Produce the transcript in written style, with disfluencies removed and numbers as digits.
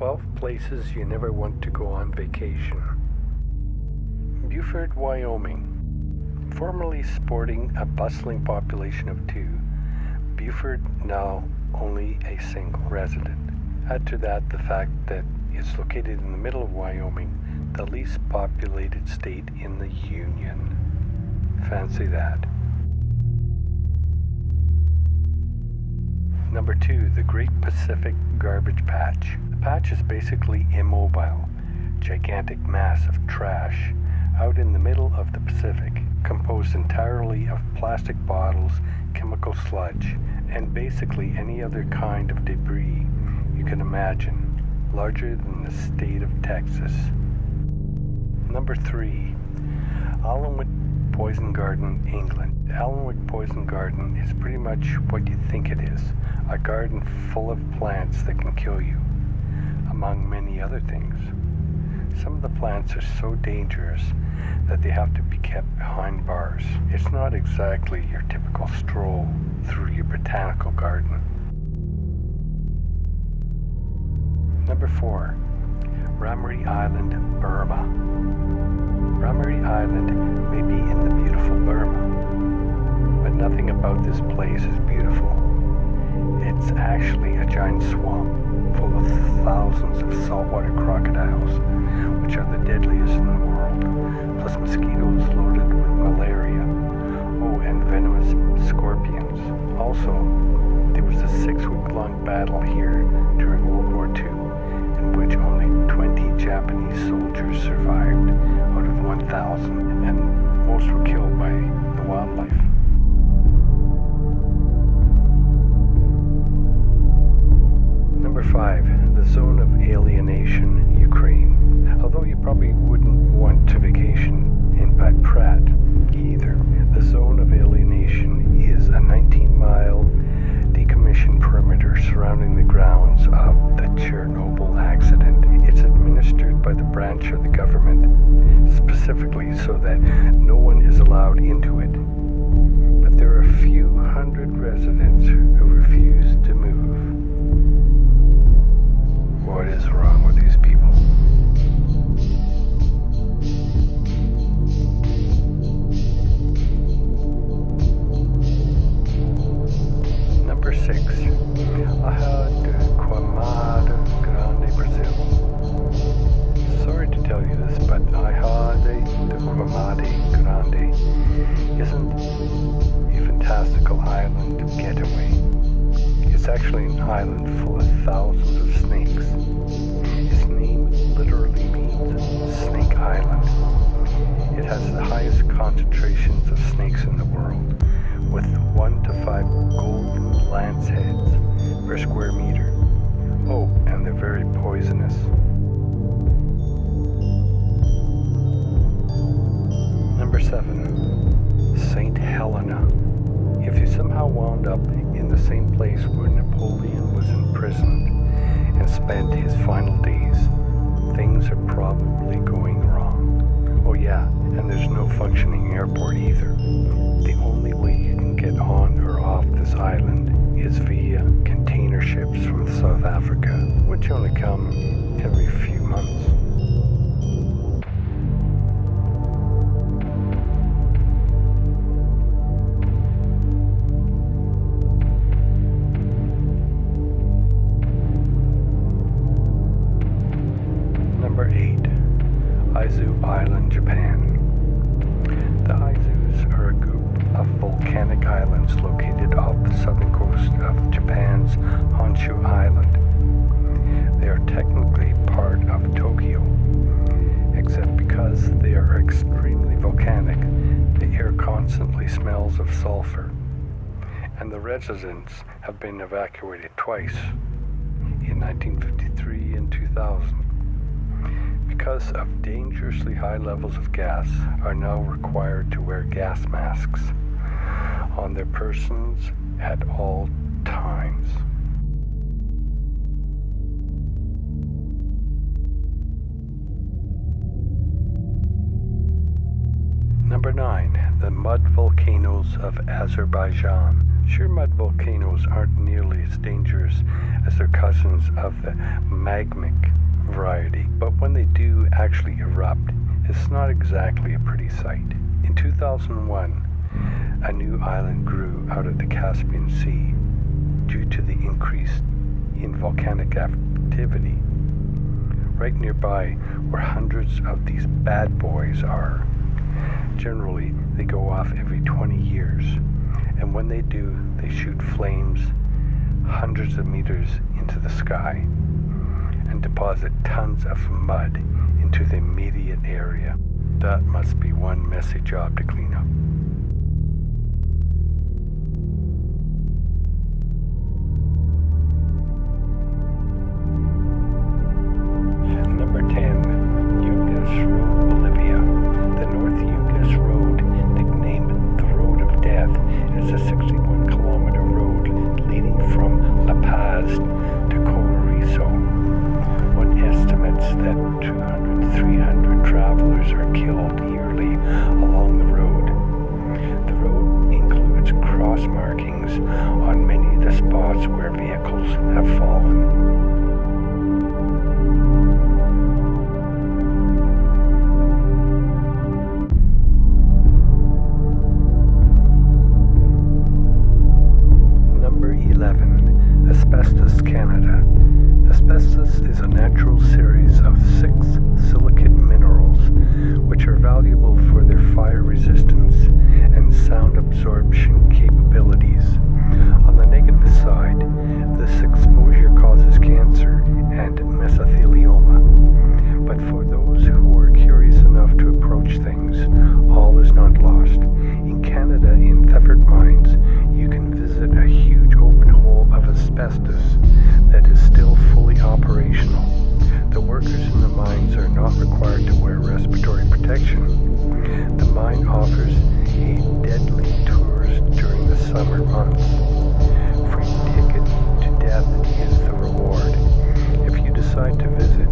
12 places you never want to go on vacation. Buford, Wyoming. Formerly sporting a bustling population of 2, Buford now only a single resident. Add to that the fact that it's located in the middle of Wyoming, the least populated state in the Union. Fancy that. Number 2, the Great Pacific Garbage Patch. The patch is basically immobile, gigantic mass of trash out in the middle of the Pacific, composed entirely of plastic bottles, chemical sludge, and basically any other kind of debris you can imagine, larger than the state of Texas. Number 3, Alnwick Poison Garden, England. The Alnwick Poison Garden is pretty much what you think it is, a garden full of plants that can kill you, among many other things. Some of the plants are so dangerous that they have to be kept behind bars. It's not exactly your typical stroll through your botanical garden. Number 4, Ramree Island, Burma. Ramree Island may be in the beautiful Burma, but nothing about this place is beautiful. It's actually a giant swamp full of thousands of saltwater crocodiles, which are the deadliest in the world, plus mosquitoes loaded with malaria, and venomous scorpions. Also, there was a 6-week-long battle here during World War II, in which only 20 Japanese soldiers survived out of 1,000, and most were killed by the wildlife. Number 5, the Zone of Alienation, Ukraine. Although you probably wouldn't want to vacation in Pat Pratt either, the Zone of Alienation is a 19-mile decommissioned perimeter surrounding the grounds of the Chernobyl accident. It's administered by the branch of the government, specifically so that no one is allowed into it. But there are a few hundred residents who refuse to move. What is wrong with these people? Number 6, Ilha de Queimada, Grande, Brazil. Sorry to tell you this, but Ilha de Queimada, Grande isn't a fantastical island getaway. It's actually an island full of thousands of snakes. Its name literally means Snake Island. It has the highest concentrations of snakes in the world, with 1 to 5 golden lance heads per square meter. Oh, and they're very poisonous. Number 7, St. Helena. If you somehow wound up in the same place where Napoleon was imprisoned and spent his final days, things are probably going wrong. Oh yeah, and there's no functioning airport either. The only way you can get on or off this island is via container ships from South Africa, which only come every few months. Number 8, Izu Island, Japan. The Izus are a group of volcanic islands located off the southern coast of Japan's Honshu Island. They are technically part of Tokyo, except because they are extremely volcanic, the air constantly smells of sulfur, and the residents have been evacuated twice, in 1953 and 2000. Because of dangerously high levels of gas, are now required to wear gas masks on their persons at all times. Number 9, the mud volcanoes of Azerbaijan. Sheer mud volcanoes aren't nearly as dangerous as their cousins of the magmic variety, but when they do actually erupt, it's not exactly a pretty sight. In 2001, a new island grew out of the Caspian Sea due to the increase in volcanic activity. Right nearby, where hundreds of these bad boys are. Generally, they go off every 20 years, and when they do, they shoot flames hundreds of meters into the sky and deposit tons of mud into the immediate area. That must be one messy job to clean up. Number 10. Yungas, Road Bolivia. The North Yungas Road, nicknamed the Road of Death, is a 61-kilometer road leading from La Paz to Colorizo. One estimates that 200-300 travelers are killed yearly along the road. The road includes cross markings on many of the spots where vehicles have fallen. Asbestos Canada. Asbestos is a natural series of 6 silicate minerals which are valuable for their fire resistance and sound absorption capabilities. On the negative side, this exposure causes cancer and mesothelioma. But for those who are curious enough to approach things, all is not lost. In Canada, in Thetford Mines, you can visit a huge open hole of asbestos that is still fully operational. The workers in the mines are not required to wear respiratory protection. The mine offers a deadly tours during the summer months. Free ticket to death is the reward. If you decide to visit,